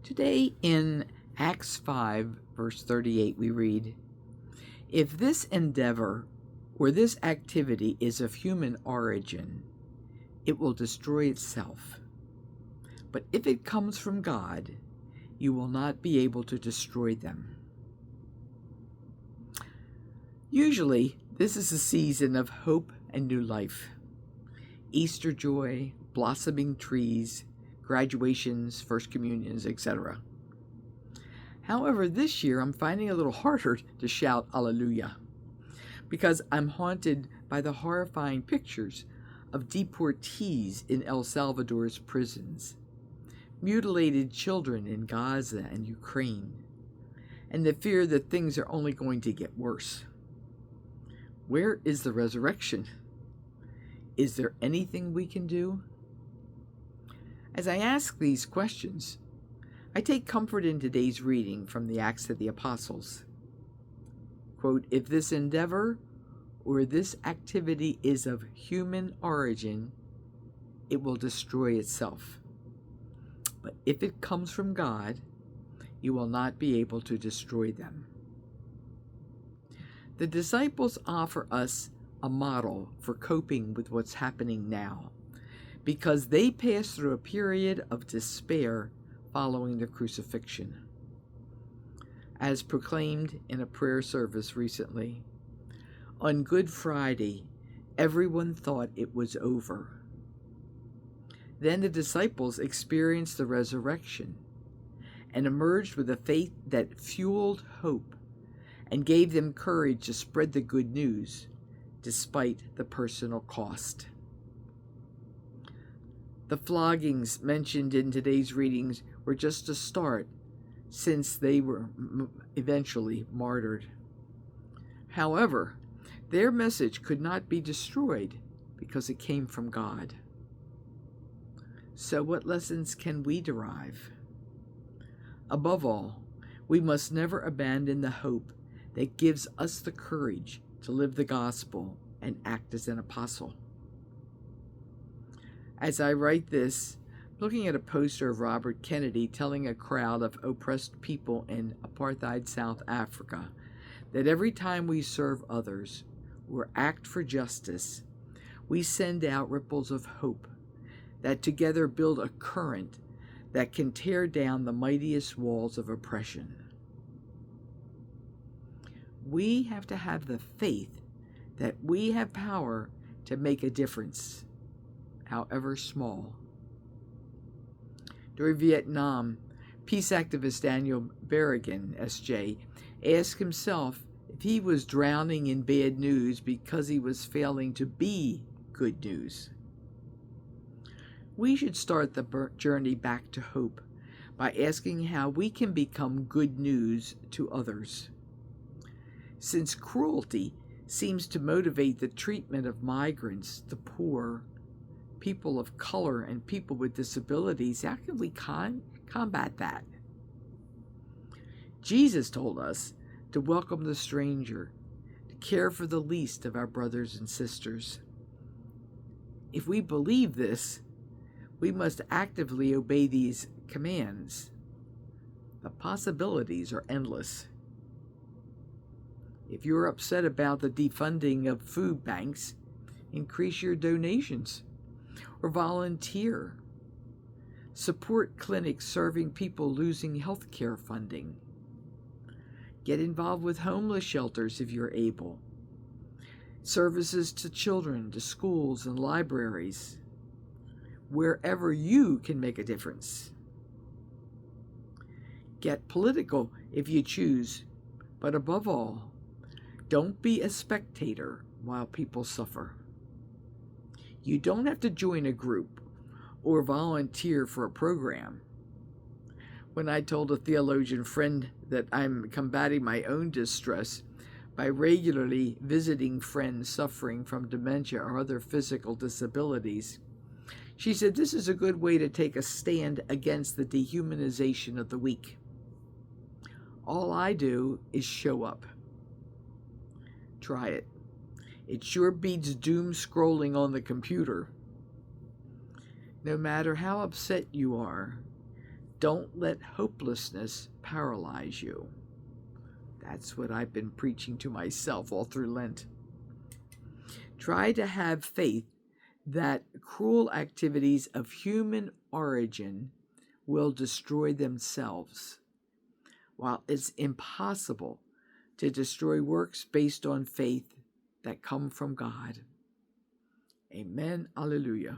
Today in Acts 5, verse 38, we read, "If this endeavor or this activity is of human origin, it will destroy itself. But if it comes from God, you will not be able to destroy them." Usually, this is a season of hope and new life. Easter joy, blossoming trees, graduations, first communions, etc. However, this year I'm finding it a little harder to shout Alleluia because I'm haunted by the horrifying pictures of deportees in El Salvador's prisons, mutilated children in Gaza and Ukraine, and the fear that things are only going to get worse. Where is the resurrection? Is there anything we can do? As I ask these questions, I take comfort in today's reading from the Acts of the Apostles. Quote, "If this endeavor or this activity is of human origin, it will destroy itself. But if it comes from God, you will not be able to destroy them." The disciples offer us a model for coping with what's happening now, because they passed through a period of despair following the crucifixion. As proclaimed in a prayer service recently, on Good Friday, everyone thought it was over. Then the disciples experienced the resurrection and emerged with a faith that fueled hope and gave them courage to spread the good news despite the personal cost. The floggings mentioned in today's readings were just a start, since they were eventually martyred. However, their message could not be destroyed because it came from God. So what lessons can we derive? Above all, we must never abandon the hope that gives us the courage to live the gospel and act as an apostle. As I write this, looking at a poster of Robert Kennedy telling a crowd of oppressed people in apartheid South Africa that every time we serve others or act for justice, we send out ripples of hope that together build a current that can tear down the mightiest walls of oppression. We have to have the faith that we have power to make a difference, however small. During Vietnam, peace activist Daniel Berrigan, SJ, asked himself if he was drowning in bad news because he was failing to be good news. We should start the journey back to hope by asking how we can become good news to others. Since cruelty seems to motivate the treatment of migrants, the poor, people of color, and people with disabilities, how can we combat that? Jesus told us to welcome the stranger, to care for the least of our brothers and sisters. If we believe this, we must actively obey these commands. The possibilities are endless. If you're upset about the defunding of food banks, increase your donations or volunteer. Support clinics serving people losing health care funding. Get involved with homeless shelters if you're able. Services to children, to schools and libraries. Wherever you can make a difference. Get political if you choose, but above all, don't be a spectator while people suffer. You don't have to join a group or volunteer for a program. When I told a theologian friend that I'm combating my own distress by regularly visiting friends suffering from dementia or other physical disabilities, she said this is a good way to take a stand against the dehumanization of the weak. All I do is show up. Try it. It sure beats doom scrolling on the computer. No matter how upset you are, Don't let hopelessness paralyze you. That's what I've been preaching to myself all through Lent. Try to have faith that cruel activities of human origin will destroy themselves, while it's impossible to destroy works based on faith that come from God. Amen. Alleluia.